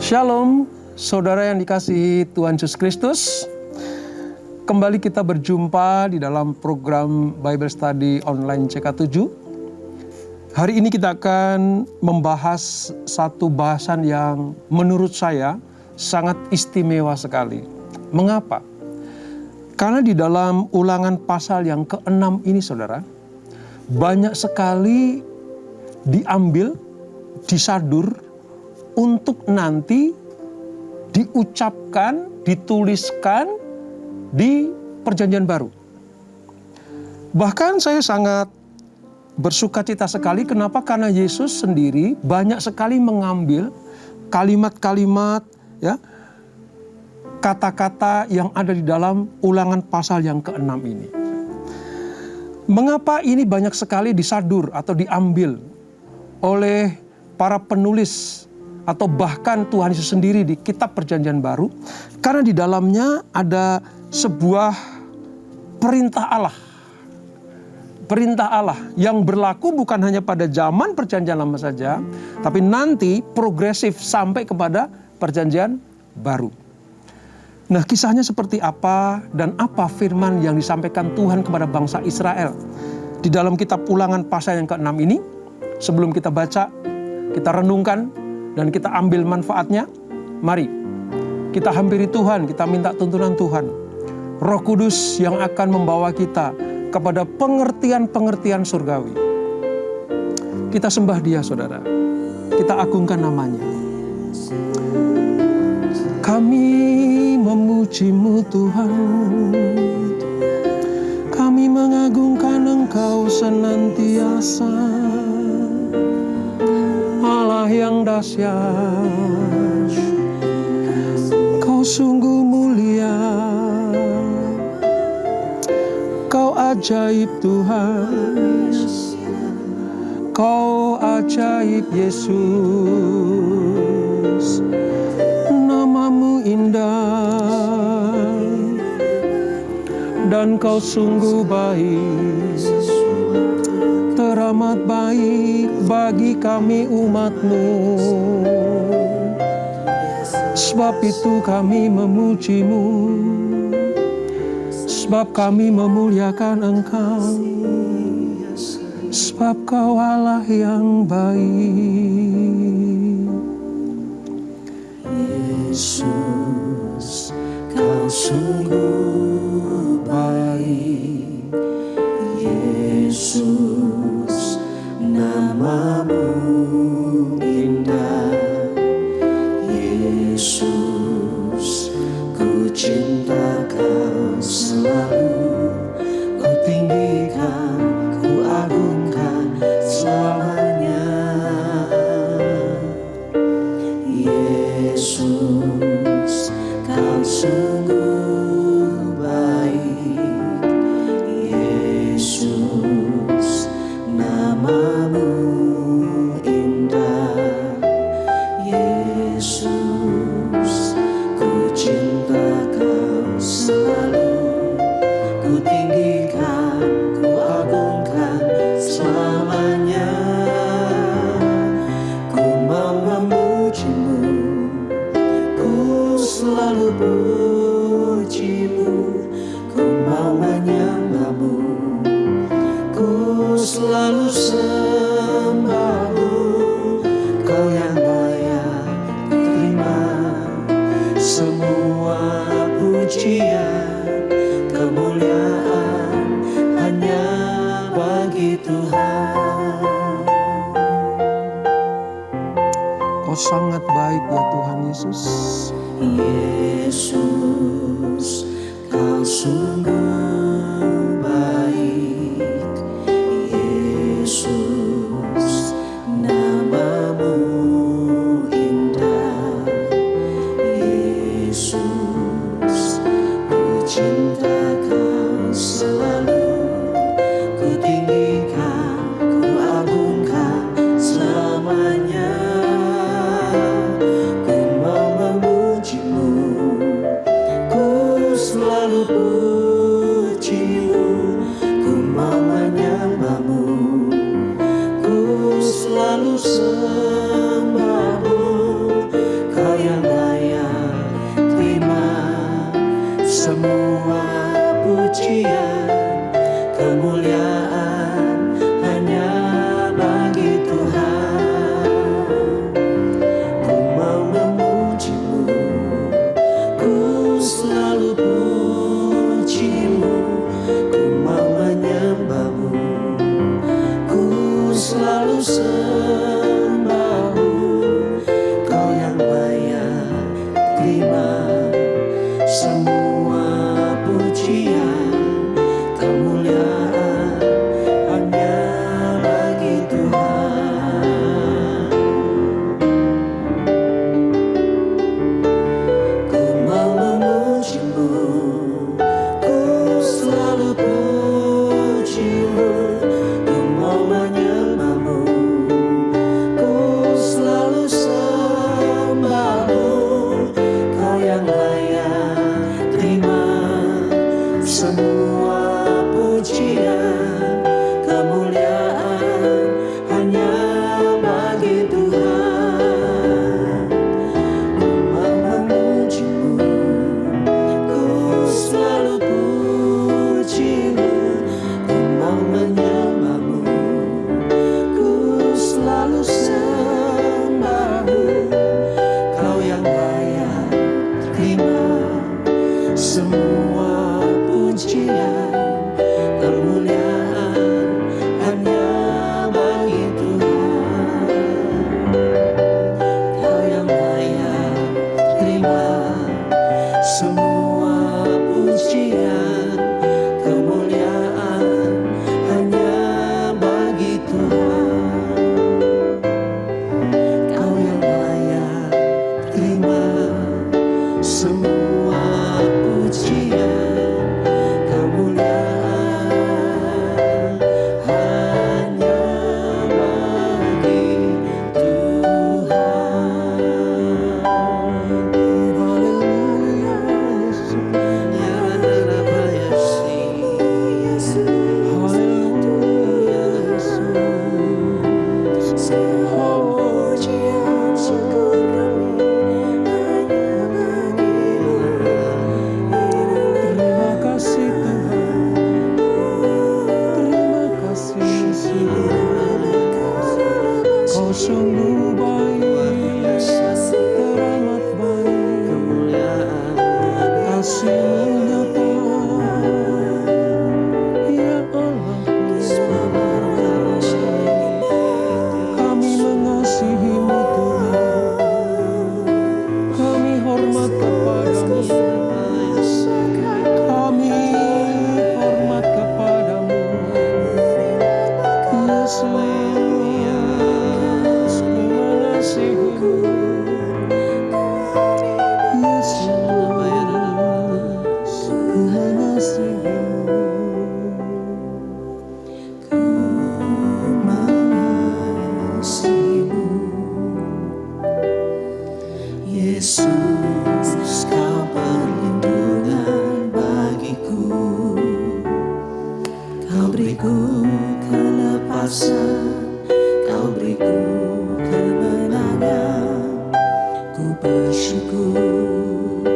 Shalom, saudara yang dikasihi Tuhan Yesus Kristus. Kembali kita berjumpa di dalam program Bible Study Online CK7. Hari ini kita akan membahas satu bahasan yang menurut saya sangat istimewa sekali. Mengapa? Karena di dalam Ulangan pasal yang ke-6 ini, saudara, banyak sekali diambil, disadur, untuk nanti diucapkan, dituliskan di Perjanjian Baru. Bahkan saya sangat bersukacita sekali. Kenapa? Karena Yesus sendiri banyak sekali mengambil kalimat-kalimat, kata-kata yang ada di dalam Ulangan pasal yang ke-6 ini. Mengapa ini banyak sekali disadur atau diambil oleh para penulis atau bahkan Tuhan Yesus sendiri di kitab Perjanjian Baru? Karena di dalamnya ada sebuah perintah Allah. Perintah Allah yang berlaku bukan hanya pada zaman Perjanjian Lama saja, tapi nanti progresif sampai kepada Perjanjian Baru. Nah, kisahnya seperti apa dan apa firman yang disampaikan Tuhan kepada bangsa Israel di dalam kitab Ulangan pasal yang ke-6 ini? Sebelum kita baca, kita renungkan, dan kita ambil manfaatnya, mari kita hampiri Tuhan, kita minta tuntunan Tuhan. Roh Kudus yang akan membawa kita kepada pengertian-pengertian surgawi. Kita sembah Dia, saudara. Kita agungkan namanya. Kami memuji-Mu Tuhan. Kami mengagungkan Engkau senantiasa. Allah yang dahsyat, Kau sungguh mulia, Kau ajaib Tuhan, Kau ajaib Yesus, nama-Mu indah, dan Kau sungguh baik, teramat baik bagi kami umat-Mu. Sebab itu kami memuji-Mu, sebab kami memuliakan Engkau, sebab Kau Allah yang baik. Yesus, Kau sungguh baik. Yesus, nama-Mu indah. Yesus, ku cinta Kau selalu. Ku tinggikan, ku agungkan selamanya. Yesus, Kau sungguh baik. Yesus, nama-Mu indah. Yesus, ku cinta Kau selalu. Ku tinggikan, ku agungkan selamanya. Ku mau memuji-Mu, ku selalu puji-Mu. Ku mau menyembah-Mu, ku selalu sembah-Mu. Kau yang layak terima semua pujian, kemuliaan hanya bagi Tuhan. Kau sangat baik ya Tuhan Yesus. Yesus, Kau sungguh baik. Yesus, nama-Mu indah. Yesus, ku cinta Kau selalu. Ku tinggikan, ku agungkan selamanya. Ku mau memuji-Mu, ku selalu puji-Mu. Yesus, Kau perlindungan bagiku. Kau beriku kelepasan, Kau beriku kemenangan. Ku bersyukur,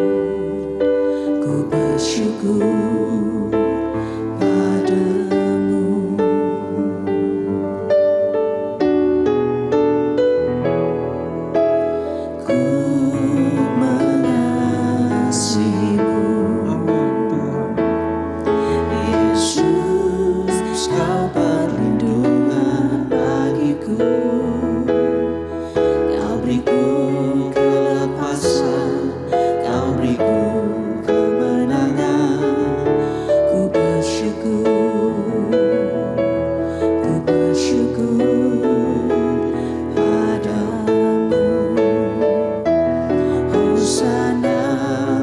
ku bersyukur padamu. Ku mengasihimu. Amin Tuhan. Yesus, Kau perlindungan bagiku. Kau beriku kelepasan, Kau beriku kemenangan. Ku bersyukur padamu. Hosana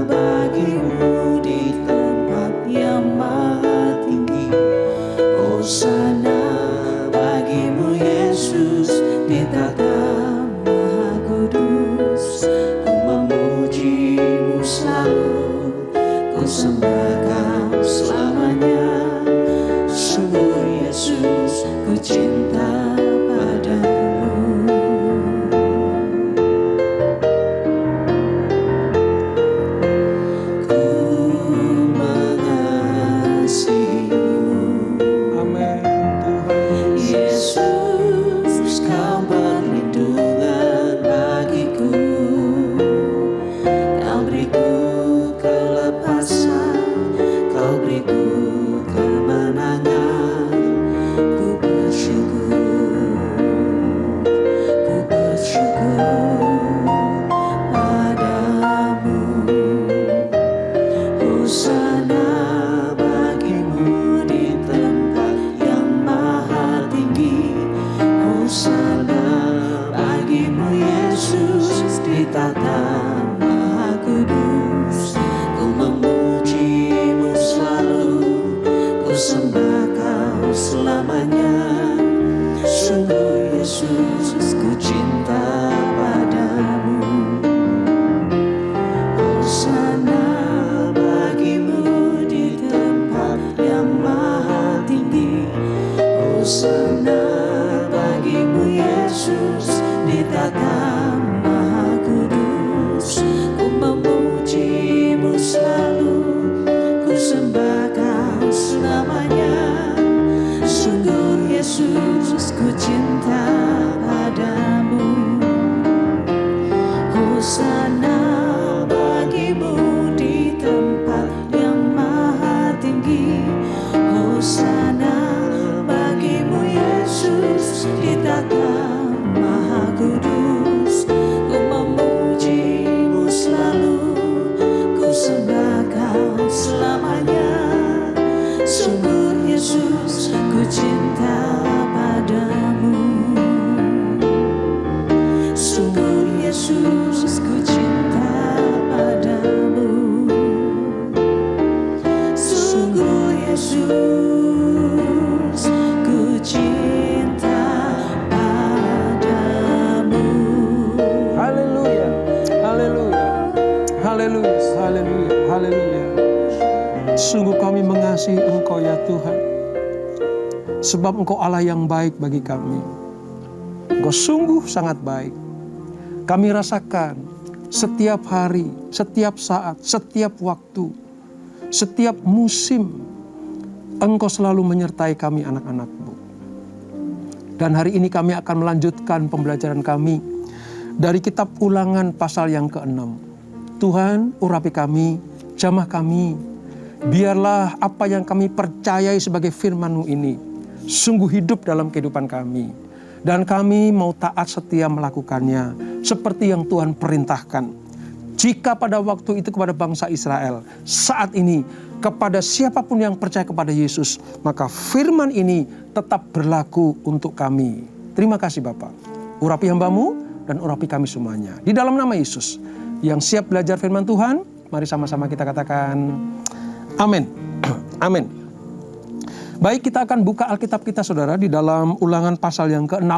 bagimu di tempat yang maha tinggi. Hosana bagimu Yesus di tahta maha kudus. Ku memujimu selalu, ku sembah Kau selamanya. Sungguh Yesus, ku cinta padamu. Ku mengasihimu. Amin Tuhan. Yesus, Kau perlindungan bagiku. Kau beriku kelepasan, Kau beriku kemenangan. Ku bersyukur padamu. Hosana bagimu di tempat yang maha tinggi. Hosana bagimu Yesus di tahta maha kudus. Ku memujimu selalu, ku sembah Kau selamanya. Sungguh Yesus, ku cinta padamu. Hosana bagimu di tempat yang maha tinggi. Hosana bagimu Yesus di tahta maha kudus. Ku memujimu selalu, ku sembah Kau selamanya. Sungguh Yesus, ku cinta padamu. Hosana bagimu di tempat yang maha tinggi. Hosana bagimu Yesus di tahta maha kudus. Ku memujimu selalu, ku sembah Kau selamanya. Sungguh Yesus, ku cinta padamu. Sungguh Yesus, ku cinta padamu. Sungguh Yesus, ku cinta padamu. Haleluya. Haleluya. Haleluya. Haleluya. Haleluya. Sungguh kami mengasihi Engkau ya Tuhan. Sebab Engkau Allah yang baik bagi kami. Engkau sungguh sangat baik. Kami rasakan setiap hari, setiap saat, setiap waktu, setiap musim, Engkau selalu menyertai kami anak-anak-Mu. Dan hari ini kami akan melanjutkan pembelajaran kami dari kitab Ulangan pasal yang ke-6. Tuhan, urapi kami, jamah kami. Biarlah apa yang kami percayai sebagai firman-Mu ini sungguh hidup dalam kehidupan kami. Dan kami mau taat setia melakukannya seperti yang Tuhan perintahkan. Jika pada waktu itu kepada bangsa Israel, saat ini kepada siapapun yang percaya kepada Yesus, maka firman ini tetap berlaku untuk kami. Terima kasih Bapa. Urapi hamba-Mu dan urapi kami semuanya. Di dalam nama Yesus, yang siap belajar firman Tuhan, mari sama-sama kita katakan amin. Amin. Baik, kita akan buka Alkitab kita saudara di dalam Ulangan pasal yang ke-6.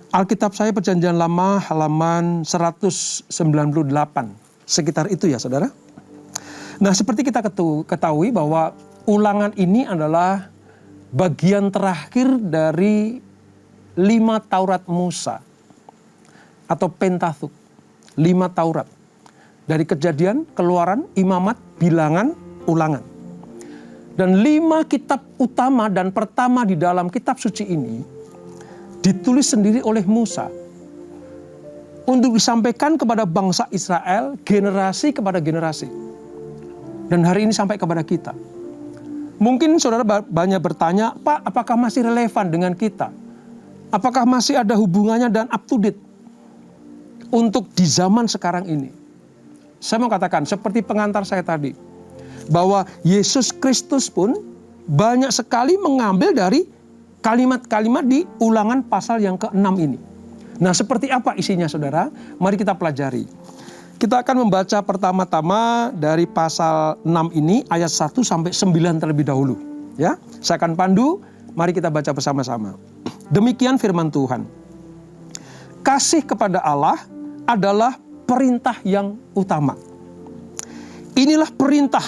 Alkitab saya Perjanjian Lama halaman 198. Sekitar itu ya saudara. Nah seperti kita ketahui bahwa Ulangan ini adalah bagian terakhir dari 5 Taurat Musa atau Pentatuk. 5 Taurat. Dari Kejadian, Keluaran, Imamat, Bilangan, Ulangan. Dan 5 kitab utama dan pertama di dalam kitab suci ini ditulis sendiri oleh Musa untuk disampaikan kepada bangsa Israel, generasi kepada generasi. Dan hari ini sampai kepada kita. Mungkin saudara banyak bertanya, Pak, apakah masih relevan dengan kita? Apakah masih ada hubungannya dan up to date untuk di zaman sekarang ini? Saya mau katakan, seperti pengantar saya tadi, bahwa Yesus Kristus pun banyak sekali mengambil dari kalimat-kalimat di Ulangan pasal yang ke-6 ini. Nah, seperti apa isinya saudara? Mari kita pelajari. Kita akan membaca pertama-tama dari pasal 6 ini ayat 1 sampai 9 terlebih dahulu. Ya, saya akan pandu, mari kita baca bersama-sama. Demikian firman Tuhan. Kasih kepada Allah adalah perintah yang utama. Inilah perintah,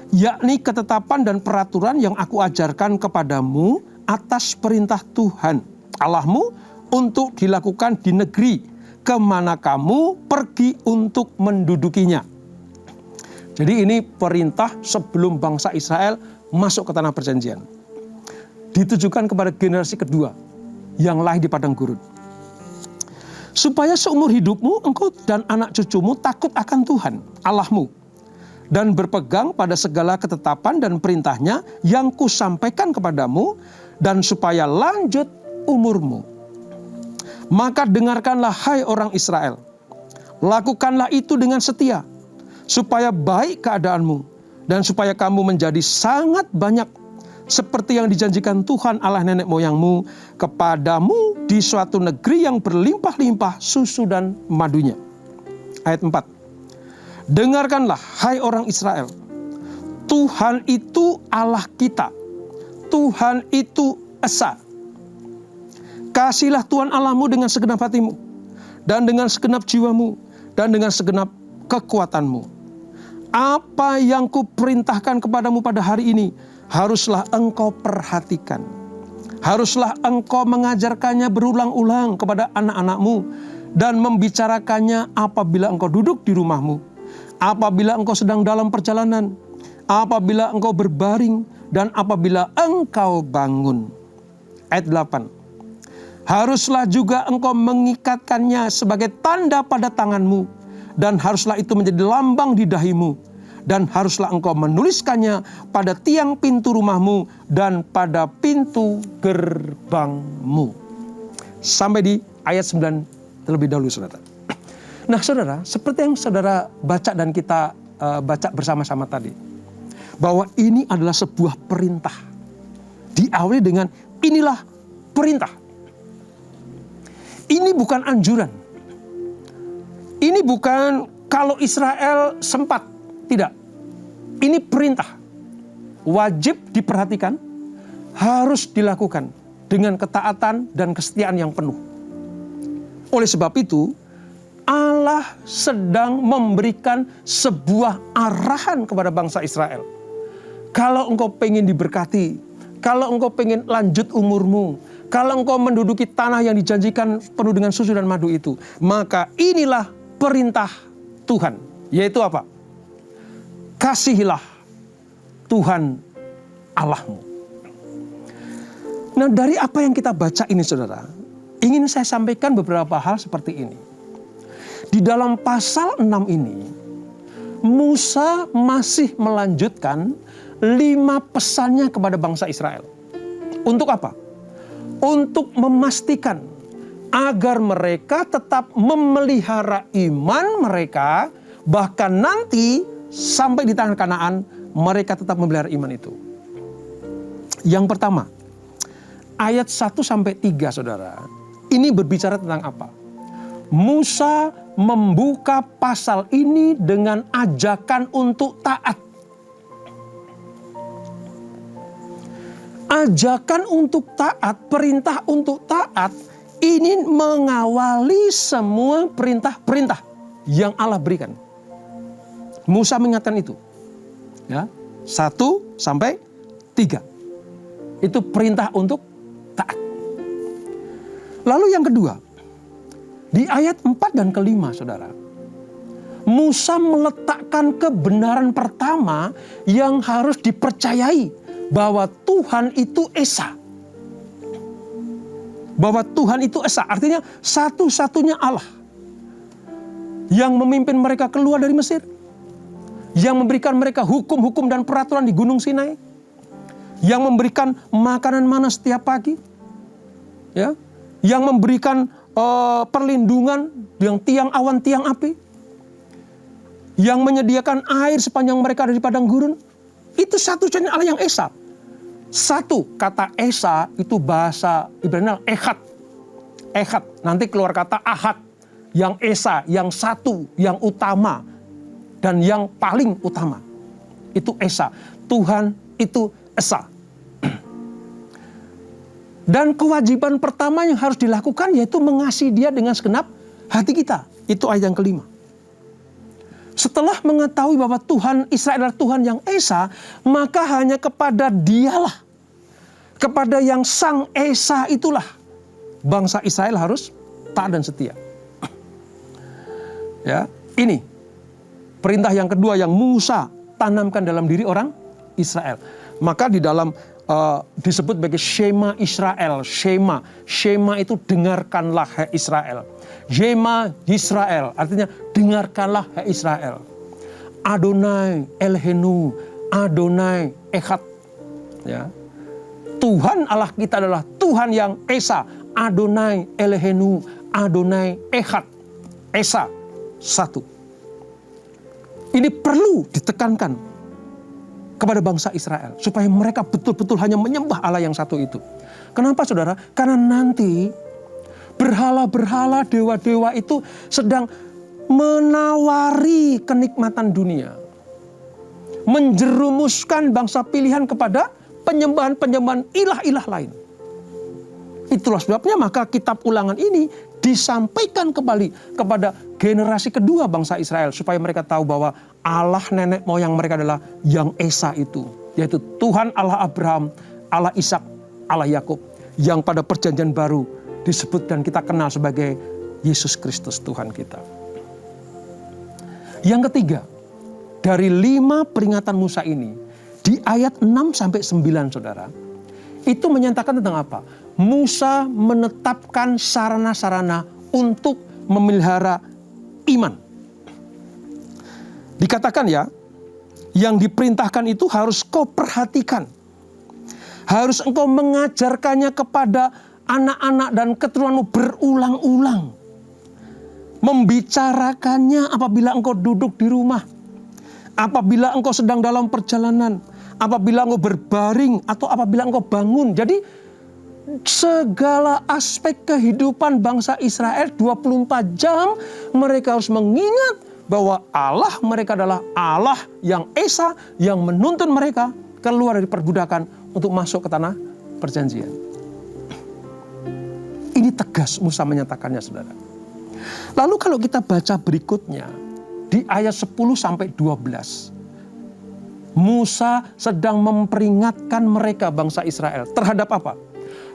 yakni ketetapan dan peraturan yang aku ajarkan kepadamu atas perintah Tuhan Allahmu untuk dilakukan di negeri kemana kamu pergi untuk mendudukinya. Jadi ini perintah sebelum bangsa Israel masuk ke tanah perjanjian. Ditujukan kepada generasi kedua yang lahir di padang gurun. Supaya seumur hidupmu engkau dan anak cucumu takut akan Tuhan Allahmu dan berpegang pada segala ketetapan dan perintahnya yang kusampaikan kepadamu, dan supaya lanjut umurmu. Maka dengarkanlah hai orang Israel, lakukanlah itu dengan setia, supaya baik keadaanmu, dan supaya kamu menjadi sangat banyak, seperti yang dijanjikan Tuhan Allah nenek moyangmu kepadamu di suatu negeri yang berlimpah-limpah susu dan madunya. Ayat 4. Dengarkanlah hai orang Israel, Tuhan itu Allah kita, Tuhan itu Esa. Kasihlah Tuhan Allahmu dengan segenap hatimu, dan dengan segenap jiwamu, dan dengan segenap kekuatanmu. Apa yang kuperintahkan kepadamu pada hari ini, haruslah engkau perhatikan. Haruslah engkau mengajarkannya berulang-ulang kepada anak-anakmu, dan membicarakannya apabila engkau duduk di rumahmu, apabila engkau sedang dalam perjalanan, apabila engkau berbaring, dan apabila engkau bangun. Ayat 8. Haruslah juga engkau mengikatkannya sebagai tanda pada tanganmu, dan haruslah itu menjadi lambang di dahimu, dan haruslah engkau menuliskannya pada tiang pintu rumahmu dan pada pintu gerbangmu. Sampai di ayat 9 terlebih dahulu saudara. Nah saudara, seperti yang saudara baca dan kita baca bersama-sama tadi, bahwa ini adalah sebuah perintah. Diawali dengan inilah perintah. Ini bukan anjuran. Ini bukan kalau Israel sempat. Tidak. Ini perintah. Wajib diperhatikan. Harus dilakukan dengan ketaatan dan kesetiaan yang penuh. Oleh sebab itu, Allah sedang memberikan sebuah arahan kepada bangsa Israel. Kalau engkau pengen diberkati, kalau engkau pengen lanjut umurmu, kalau engkau menduduki tanah yang dijanjikan penuh dengan susu dan madu itu, maka inilah perintah Tuhan. Yaitu apa? Kasihilah Tuhan Allahmu. Nah dari apa yang kita baca ini saudara, ingin saya sampaikan beberapa hal seperti ini. Di dalam pasal 6 ini, Musa masih melanjutkan 5 pesannya kepada bangsa Israel. Untuk apa? Untuk memastikan agar mereka tetap memelihara iman mereka, bahkan nanti sampai di tanah Kanaan mereka tetap memelihara iman itu. Yang pertama, ayat 1-3 saudara, ini berbicara tentang apa? Musa membuka pasal ini dengan ajakan untuk taat. Ajakan untuk taat, perintah untuk taat, Ini mengawali semua perintah-perintah yang Allah berikan. Musa mengingatkan itu. Ya, 1 sampai 3. Itu perintah untuk taat. Lalu yang kedua, di ayat 4 dan ke-5, saudara. Musa meletakkan kebenaran pertama yang harus dipercayai. Bahwa Tuhan itu Esa. Bahwa Tuhan itu Esa, artinya satu-satunya Allah. Yang memimpin mereka keluar dari Mesir. Yang memberikan mereka hukum-hukum dan peraturan di Gunung Sinai. Yang memberikan makanan mana setiap pagi. Ya. Yang memberikan perlindungan yang tiang awan, tiang api. Yang menyediakan air sepanjang mereka ada di padang gurun. Itu satu-satunya Allah yang Esa. Satu, kata Esa itu bahasa Ibrani Echad. Echad, nanti keluar kata Ahad. Yang Esa, yang satu, yang utama. Dan yang paling utama. Itu Esa. Tuhan itu Esa. Dan kewajiban pertama yang harus dilakukan yaitu mengasihi Dia dengan segenap hati kita. Itu ayat yang kelima. Setelah mengetahui bahwa Tuhan Israel adalah Tuhan yang Esa, maka hanya kepada Dialah, kepada yang Sang Esa itulah bangsa Israel harus taat dan setia. Ya, ini perintah yang kedua yang Musa tanamkan dalam diri orang Israel. Maka di dalam disebut sebagai Shema Israel. Shema itu dengarkanlah hai Israel. Shema Israel artinya dengarkanlah hai Israel. Adonai Elhenu, Adonai Echad. Ya. Tuhan Allah kita adalah Tuhan yang Esa. Adonai Elhenu, Adonai Echad. Esa, satu. Ini perlu ditekankan kepada bangsa Israel. Supaya mereka betul-betul hanya menyembah Allah yang satu itu. Kenapa saudara? Karena nanti berhala-berhala, dewa-dewa itu sedang menawari kenikmatan dunia. Menjerumuskan bangsa pilihan kepada penyembahan-penyembahan ilah-ilah lain. Itulah sebabnya maka kitab Ulangan ini disampaikan kembali kepada generasi kedua bangsa Israel. Supaya mereka tahu bahwa Allah nenek moyang mereka adalah yang Esa itu. Yaitu Tuhan Allah Abraham, Allah Ishak, Allah Yakub. Yang pada perjanjian baru disebut dan kita kenal sebagai Yesus Kristus Tuhan kita. Yang ketiga, dari 5 peringatan Musa ini, di ayat 6-9 saudara, itu menyatakan tentang apa? Musa menetapkan sarana-sarana untuk memelihara iman. Dikatakan ya, yang diperintahkan itu harus kau perhatikan. Harus engkau mengajarkannya kepada anak-anak dan keturunanmu berulang-ulang. Membicarakannya apabila engkau duduk di rumah. Apabila engkau sedang dalam perjalanan. Apabila engkau berbaring atau apabila engkau bangun. Jadi segala aspek kehidupan bangsa Israel 24 jam mereka harus mengingat bahwa Allah mereka adalah Allah yang Esa yang menuntun mereka keluar dari perbudakan untuk masuk ke tanah perjanjian. Ini tegas Musa menyatakannya saudara. Lalu kalau kita baca berikutnya di ayat 10-12. Musa sedang memperingatkan mereka bangsa Israel terhadap apa?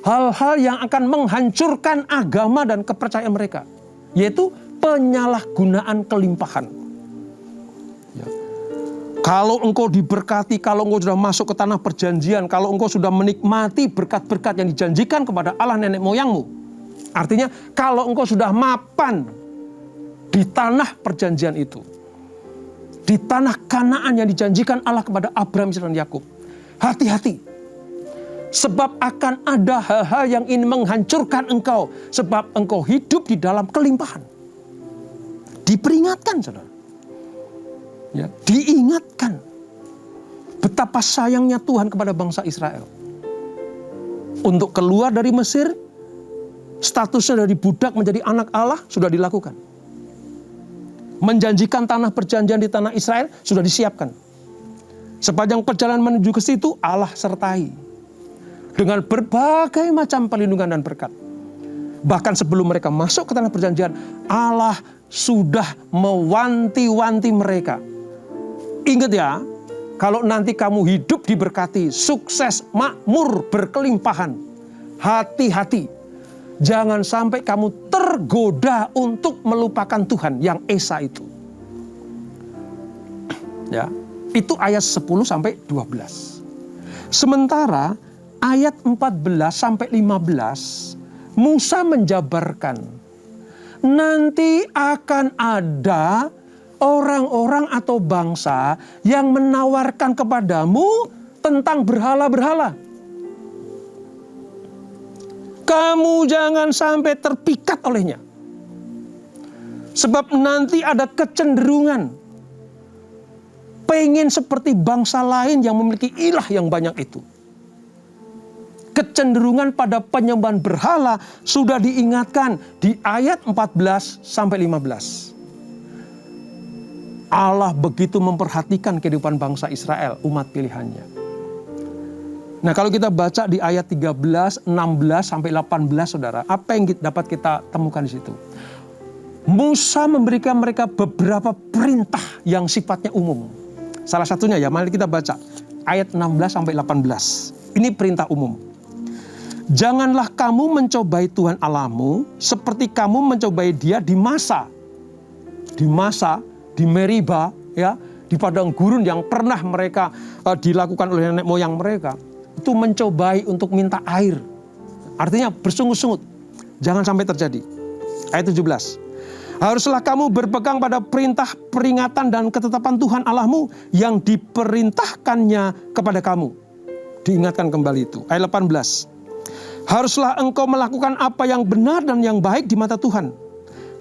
Hal-hal yang akan menghancurkan agama dan kepercayaan mereka. Yaitu penyalahgunaan kelimpahan. Ya. Kalau engkau diberkati, kalau engkau sudah masuk ke tanah perjanjian, kalau engkau sudah menikmati berkat-berkat yang dijanjikan kepada Allah nenek moyangmu. Artinya kalau engkau sudah mapan di tanah perjanjian itu. Di tanah Kanaan yang dijanjikan Allah kepada Abraham, Ishak dan Yakub. Hati-hati. Sebab akan ada hal-hal yang ingin menghancurkan engkau. Sebab engkau hidup di dalam kelimpahan. Diperingatkan saudara. Ya, diingatkan. Betapa sayangnya Tuhan kepada bangsa Israel. Untuk keluar dari Mesir. Statusnya dari budak menjadi anak Allah sudah dilakukan. Menjanjikan tanah perjanjian di tanah Israel sudah disiapkan. Sepanjang perjalanan menuju ke situ Allah sertai. Dengan berbagai macam perlindungan dan berkat. Bahkan sebelum mereka masuk ke tanah perjanjian, Allah sudah mewanti-wanti mereka. Ingat ya, kalau nanti kamu hidup diberkati, sukses, makmur, berkelimpahan, hati-hati. Jangan sampai kamu tergoda untuk melupakan Tuhan yang esa itu. Ya, itu ayat 10 sampai 12. Sementara ayat 14 sampai 15 Musa menjabarkan nanti akan ada orang-orang atau bangsa yang menawarkan kepadamu tentang berhala-berhala. Kamu jangan sampai terpikat olehnya. Sebab nanti ada kecenderungan pengen seperti bangsa lain yang memiliki ilah yang banyak itu. Kecenderungan pada penyembahan berhala sudah diingatkan di ayat 14 sampai 15. Allah begitu memperhatikan kehidupan bangsa Israel, umat pilihannya. Nah, kalau kita baca di ayat 13, 16 sampai 18, Saudara, apa yang dapat kita temukan di situ? Musa memberikan mereka beberapa perintah yang sifatnya umum. Salah satunya ya, mari kita baca ayat 16 sampai 18. Ini perintah umum. Janganlah kamu mencobai Tuhan Allahmu seperti kamu mencobai Dia di Masa, di Meriba, ya, di padang gurun yang pernah mereka dilakukan oleh nenek moyang mereka. Itu mencobai untuk minta air. Artinya bersungut-sungut. Jangan sampai terjadi. Ayat 17. Haruslah kamu berpegang pada perintah, peringatan dan ketetapan Tuhan Allahmu yang diperintahkannya kepada kamu. Diingatkan kembali itu. Ayat 18. Haruslah engkau melakukan apa yang benar dan yang baik di mata Tuhan,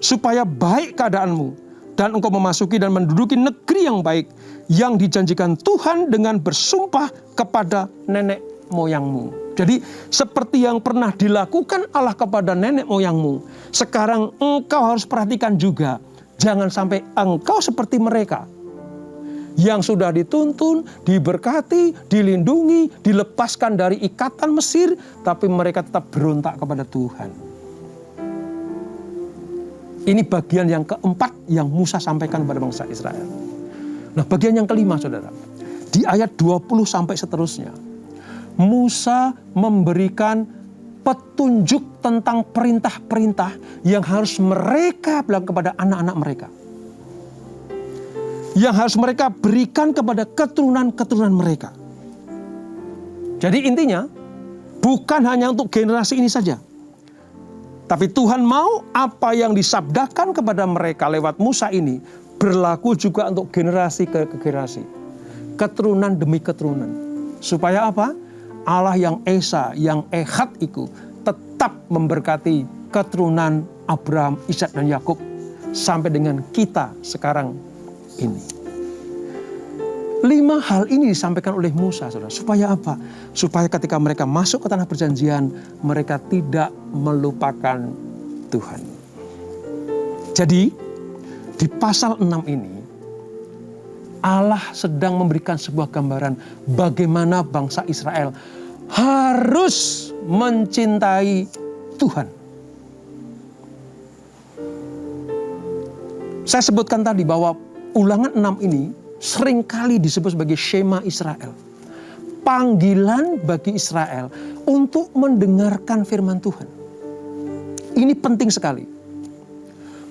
supaya baik keadaanmu, dan engkau memasuki dan menduduki negeri yang baik, yang dijanjikan Tuhan dengan bersumpah kepada nenek moyangmu. Jadi seperti yang pernah dilakukan Allah kepada nenek moyangmu, sekarang engkau harus perhatikan juga. Jangan sampai engkau seperti mereka, yang sudah dituntun, diberkati, dilindungi, dilepaskan dari ikatan Mesir, tapi mereka tetap berontak kepada Tuhan. Ini bagian yang keempat yang Musa sampaikan kepada bangsa Israel. Nah, bagian yang kelima, Saudara, di ayat 20 sampai seterusnya, Musa memberikan petunjuk tentang perintah-perintah yang harus mereka bilang kepada anak-anak mereka, yang harus mereka berikan kepada keturunan-keturunan mereka. Jadi intinya, bukan hanya untuk generasi ini saja. Tapi Tuhan mau apa yang disabdakan kepada mereka lewat Musa ini berlaku juga untuk generasi ke generasi. Keturunan demi keturunan. Supaya apa? Allah yang Esa, yang Ehad itu tetap memberkati keturunan Abraham, Ishak dan Yakub sampai dengan kita sekarang ini. 5 hal ini disampaikan oleh Musa, Saudara. Supaya apa? Supaya ketika mereka masuk ke tanah perjanjian, mereka tidak melupakan Tuhan. Jadi, di pasal 6 ini, Allah sedang memberikan sebuah gambaran bagaimana bangsa Israel harus mencintai Tuhan. Saya sebutkan tadi bahwa Ulangan 6 ini seringkali disebut sebagai Shema Israel. Panggilan bagi Israel untuk mendengarkan firman Tuhan. Ini penting sekali.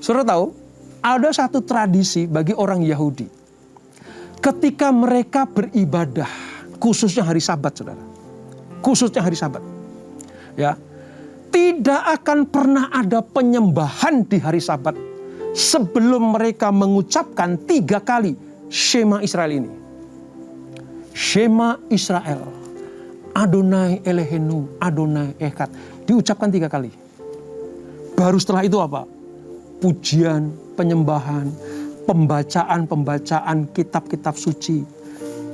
Saudara tahu, ada satu tradisi bagi orang Yahudi. Ketika mereka beribadah, khususnya hari Sabat, Saudara. Khususnya hari Sabat. Ya. Tidak akan pernah ada penyembahan di hari Sabat sebelum mereka mengucapkan 3 kali Shema Israel ini. Shema Israel, Adonai Elohenu, Adonai Echad. Diucapkan 3 kali. Baru setelah itu apa? Pujian, penyembahan, pembacaan kitab-kitab suci.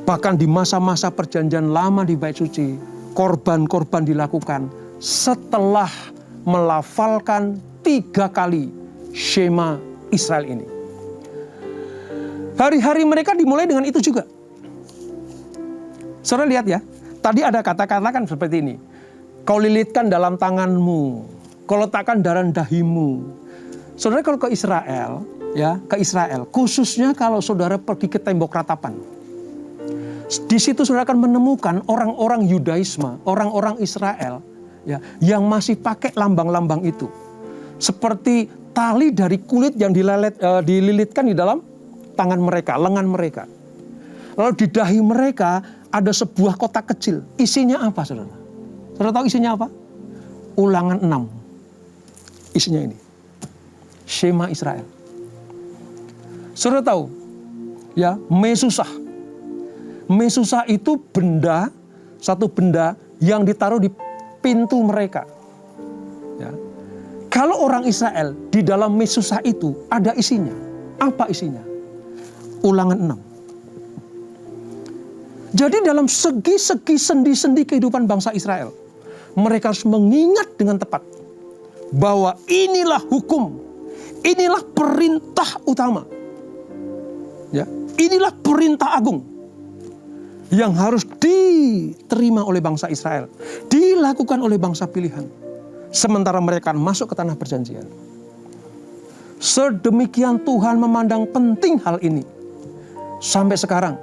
Bahkan di masa-masa perjanjian lama di bait suci, korban-korban dilakukan setelah melafalkan 3 kali Shema Israel ini. Hari-hari mereka dimulai dengan itu juga. Saudara lihat ya, tadi ada kata-kata kan seperti ini. Kau lilitkan dalam tanganmu kau letakkan darah dahimu. Saudara kalau ke Israel, khususnya kalau saudara pergi ke tembok ratapan. Di situ saudara akan menemukan orang-orang Yudaisme, orang-orang Israel ya, yang masih pakai lambang-lambang itu. Seperti tali dari kulit yang dililitkan di dalam tangan mereka, lengan mereka. Lalu di dahi mereka ada sebuah kotak kecil. Isinya apa, saudara? Saudara tahu isinya apa? Ulangan 6. Isinya ini. Shema Israel. Saudara tahu? Ya, mesusah. Mesusah itu satu benda yang ditaruh di pintu mereka. Ya. Kalau orang Israel di dalam mesusah itu ada isinya. Apa isinya? Ulangan 6. Jadi dalam segi-segi sendi-sendi kehidupan bangsa Israel, mereka harus mengingat dengan tepat bahwa inilah hukum, inilah perintah utama, ya, inilah perintah agung yang harus diterima oleh bangsa Israel, dilakukan oleh bangsa pilihan, sementara mereka masuk ke tanah perjanjian. Sedemikian Tuhan memandang penting hal ini. Sampai sekarang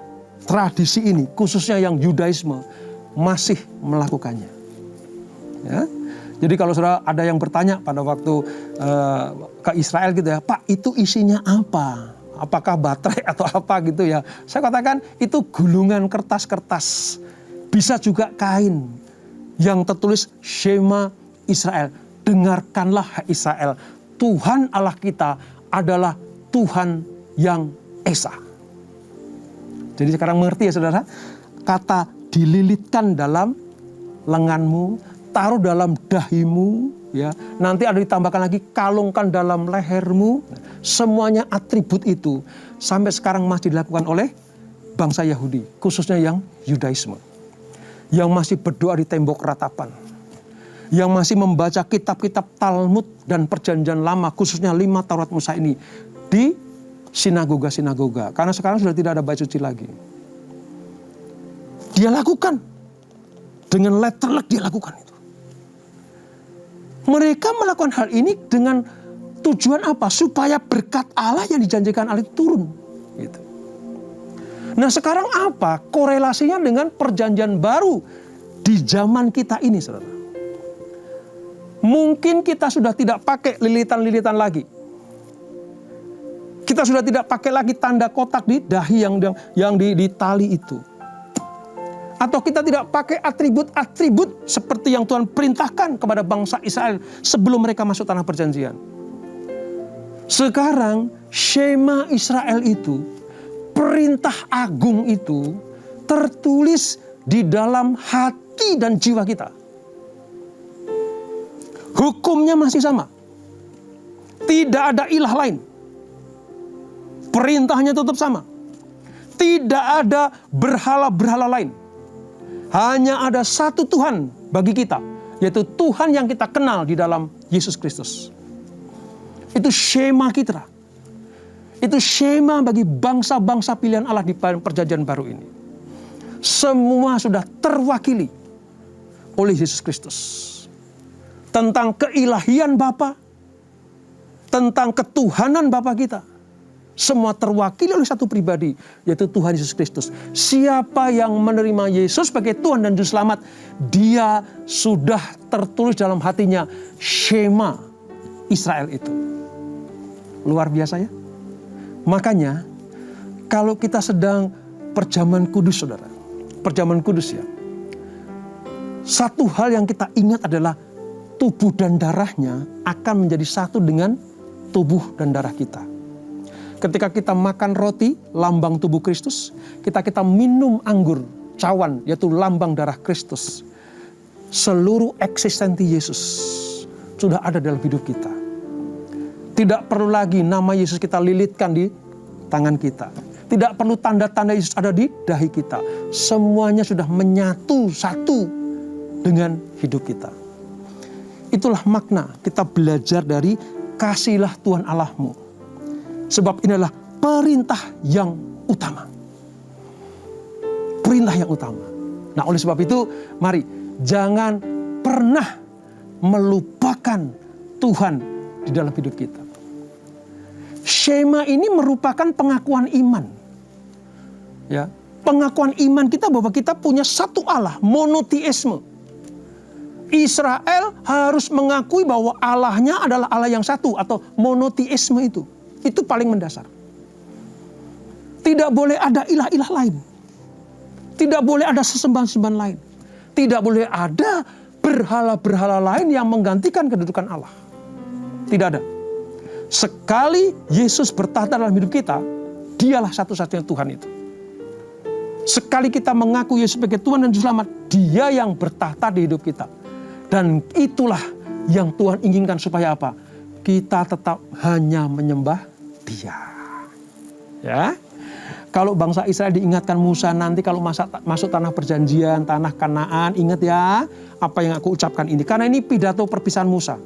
tradisi ini, khususnya yang Yudaisme, masih melakukannya. Ya. Jadi kalau saudara ada yang bertanya pada waktu ke Israel gitu ya, Pak itu isinya apa? Apakah baterai atau apa gitu ya? Saya katakan itu gulungan kertas-kertas. Bisa juga kain yang tertulis Shema Israel. Dengarkanlah Israel. Tuhan Allah kita adalah Tuhan yang Esa. Jadi sekarang mengerti ya saudara? Kata dililitkan dalam lenganmu, taruh dalam dahimu, ya. Nanti ada ditambahkan lagi kalungkan dalam lehermu. Semuanya atribut itu sampai sekarang masih dilakukan oleh bangsa Yahudi, khususnya yang Yudaisme. Yang masih berdoa di tembok ratapan. Yang masih membaca kitab-kitab Talmud dan perjanjian lama, khususnya 5 Taurat Musa ini di sinagoga-sinagoga. Karena sekarang sudah tidak ada bait suci lagi. Dia lakukan. Dengan letterlek dia lakukan itu. Mereka melakukan hal ini dengan tujuan apa? Supaya berkat Allah yang dijanjikan Allah itu turun. Gitu. Nah sekarang apa korelasinya dengan perjanjian baru di zaman kita ini, saudara? Mungkin kita sudah tidak pakai lilitan-lilitan lagi. Kita sudah tidak pakai lagi tanda kotak di dahi yang di tali itu. Atau kita tidak pakai atribut-atribut seperti yang Tuhan perintahkan kepada bangsa Israel sebelum mereka masuk tanah perjanjian. Sekarang Shema Israel itu, perintah agung itu tertulis di dalam hati dan jiwa kita. Hukumnya masih sama. Tidak ada ilah lain. Perintahnya tetap sama. Tidak ada berhala-berhala lain. Hanya ada satu Tuhan bagi kita, yaitu Tuhan yang kita kenal di dalam Yesus Kristus. Itu Shema kita. Itu Shema bagi bangsa-bangsa pilihan Allah di perjanjian baru ini. Semua sudah terwakili oleh Yesus Kristus. Tentang keilahian Bapa, tentang ketuhanan Bapa kita. Semua terwakili oleh satu pribadi, yaitu Tuhan Yesus Kristus. Siapa yang menerima Yesus sebagai Tuhan dan Juru Selamat, dia sudah tertulis dalam hatinya Shema Israel itu. Luar biasa ya. Makanya kalau kita sedang perjamuan kudus, saudara, perjamuan kudus ya, satu hal yang kita ingat adalah tubuh dan darahnya akan menjadi satu dengan tubuh dan darah kita. Ketika kita makan roti, lambang tubuh Kristus. Kita minum anggur, cawan, yaitu lambang darah Kristus. Seluruh eksistensi Yesus sudah ada dalam hidup kita. Tidak perlu lagi nama Yesus kita lilitkan di tangan kita. Tidak perlu tanda-tanda Yesus ada di dahi kita. Semuanya sudah menyatu satu dengan hidup kita. Itulah makna kita belajar dari kasihilah Tuhan Allahmu. Sebab ini adalah perintah yang utama. Perintah yang utama. Nah oleh sebab itu, mari jangan pernah melupakan Tuhan di dalam hidup kita. Shema ini merupakan pengakuan iman. Ya, pengakuan iman kita bahwa kita punya satu Allah, monoteisme. Israel harus mengakui bahwa Allahnya adalah Allah yang satu atau monoteisme itu. Itu paling mendasar. Tidak boleh ada ilah-ilah lain. Tidak boleh ada sesembahan-sembahan lain. Tidak boleh ada berhala-berhala lain yang menggantikan kedudukan Allah. Tidak ada. Sekali Yesus bertahta dalam hidup kita, dialah satu-satunya Tuhan itu. Sekali kita mengaku Yesus sebagai Tuhan dan Juru Selamat, Dia yang bertahta di hidup kita. Dan itulah yang Tuhan inginkan supaya apa? Kita tetap hanya menyembah Dia. Ya. Kalau bangsa Israel diingatkan Musa nanti kalau masuk tanah perjanjian, tanah Kanaan, ingat ya apa yang aku ucapkan ini. Karena ini pidato perpisahan Musa.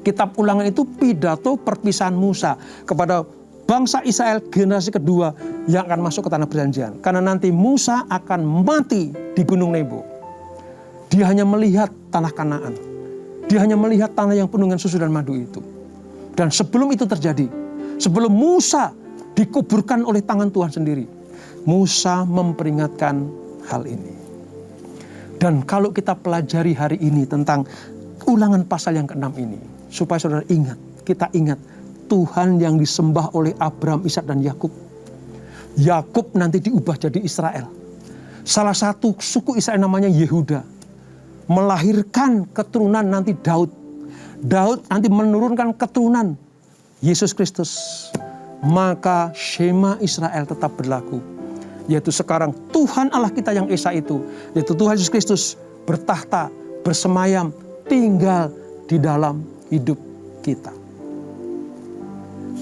Kitab Ulangan itu pidato perpisahan Musa kepada bangsa Israel generasi kedua yang akan masuk ke tanah perjanjian. Karena nanti Musa akan mati di Gunung Nebo. Dia hanya melihat tanah Kanaan. Dia hanya melihat tanah yang penuh dengan susu dan madu itu. Dan sebelum itu terjadi, sebelum Musa dikuburkan oleh tangan Tuhan sendiri, Musa memperingatkan hal ini. Dan kalau kita pelajari hari ini tentang Ulangan pasal yang ke-6 ini, supaya saudara ingat, kita ingat Tuhan yang disembah oleh Abraham, Ishak dan Yakub. Yakub nanti diubah jadi Israel. Salah satu suku Israel namanya Yehuda, melahirkan keturunan nanti Daud. Daud nanti menurunkan keturunan Yesus Kristus. Maka Shema Israel tetap berlaku. Yaitu sekarang Tuhan Allah kita yang Esa itu, yaitu Tuhan Yesus Kristus bertahta, bersemayam, tinggal di dalam hidup kita.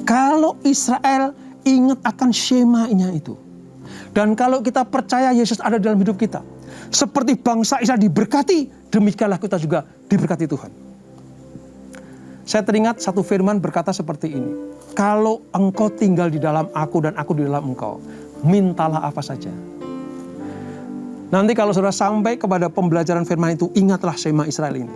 Kalau Israel ingat akan Shema-nya itu, dan kalau kita percaya Yesus ada dalam hidup kita, seperti bangsa Israel diberkati, demikianlah kita juga diberkati Tuhan. Saya teringat satu firman berkata seperti ini. Kalau engkau tinggal di dalam aku dan aku di dalam engkau, mintalah apa saja. Nanti kalau saudara sampai kepada pembelajaran firman itu, ingatlah Shema Israel ini.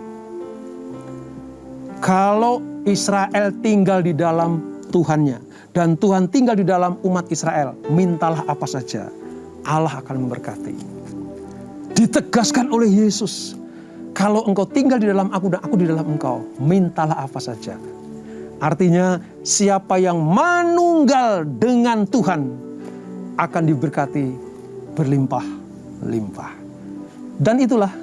Kalau Israel tinggal di dalam Tuhannya, dan Tuhan tinggal di dalam umat Israel, mintalah apa saja, Allah akan memberkati. Ditegaskan oleh Yesus, kalau engkau tinggal di dalam aku dan aku di dalam engkau, mintalah apa saja. Artinya siapa yang manunggal dengan Tuhan akan diberkati berlimpah-limpah. Dan itulah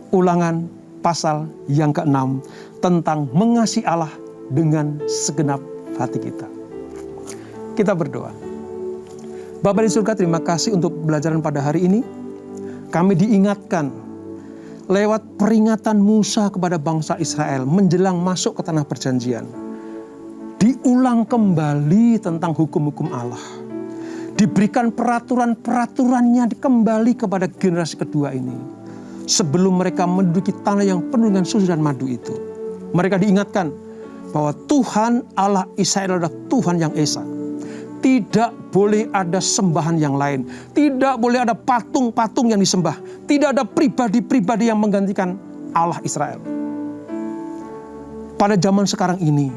Ulangan pasal yang ke-6 tentang mengasihi Allah dengan segenap hati kita. Kita berdoa. Bapa di surga, terima kasih untuk pelajaran pada hari ini. Kami diingatkan lewat peringatan Musa kepada bangsa Israel menjelang masuk ke tanah perjanjian. Diulang kembali tentang hukum-hukum Allah. Diberikan peraturan-peraturannya kembali kepada generasi kedua ini. Sebelum mereka menduduki tanah yang penuh dengan susu dan madu itu. Mereka diingatkan bahwa Tuhan Allah Israel adalah Tuhan yang Esa. Tidak boleh ada sembahan yang lain. Tidak boleh ada patung-patung yang disembah. Tidak ada pribadi-pribadi yang menggantikan Allah Israel. Pada zaman sekarang ini,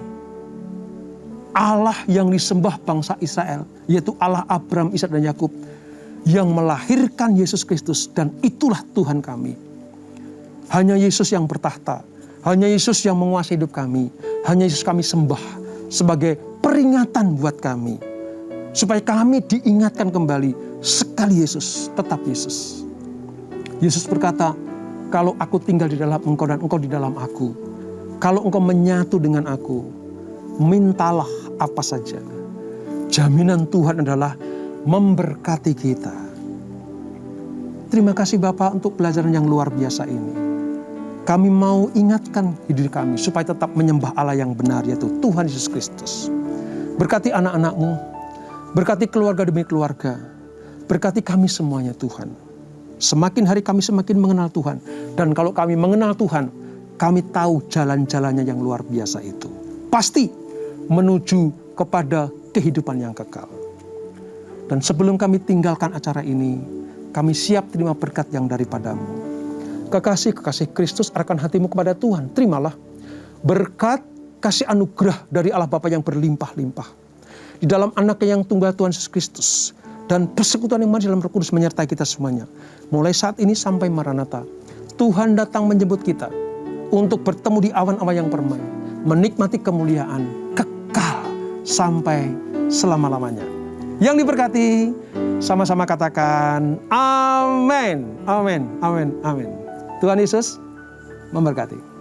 Allah yang disembah bangsa Israel, yaitu Allah Abraham, Ishak dan Yakub, yang melahirkan Yesus Kristus, dan itulah Tuhan kami. Hanya Yesus yang bertahta. Hanya Yesus yang menguasai hidup kami. Hanya Yesus kami sembah sebagai peringatan buat kami. Supaya kami diingatkan kembali, sekali Yesus, tetap Yesus. Yesus berkata, kalau aku tinggal di dalam engkau dan engkau di dalam aku, kalau engkau menyatu dengan aku, mintalah apa saja. Jaminan Tuhan adalah memberkati kita. Terima kasih Bapak untuk pelajaran yang luar biasa ini. Kami mau ingatkan diri kami supaya tetap menyembah Allah yang benar, yaitu Tuhan Yesus Kristus. Berkati anak-anak-Mu, berkati keluarga demi keluarga, berkati kami semuanya Tuhan. Semakin hari kami semakin mengenal Tuhan. Dan kalau kami mengenal Tuhan, kami tahu jalan-jalannya yang luar biasa itu. Pasti menuju kepada kehidupan yang kekal. Dan sebelum kami tinggalkan acara ini, kami siap terima berkat yang daripada-Mu. Kekasih-kekasih Kristus, arahkan hatimu kepada Tuhan. Terimalah berkat kasih anugerah dari Allah Bapa yang berlimpah-limpah, di dalam anaknya yang tunggal Tuhan Yesus Kristus, dan persekutuan yang manis dalam Roh Kudus menyertai kita semuanya. Mulai saat ini sampai Maranatha, Tuhan datang menjemput kita untuk bertemu di awan-awan yang permai, menikmati kemuliaan kekal sampai selama-lamanya. Yang diberkati, sama-sama katakan amin, amin, amin, amin. Tuhan Yesus memberkati.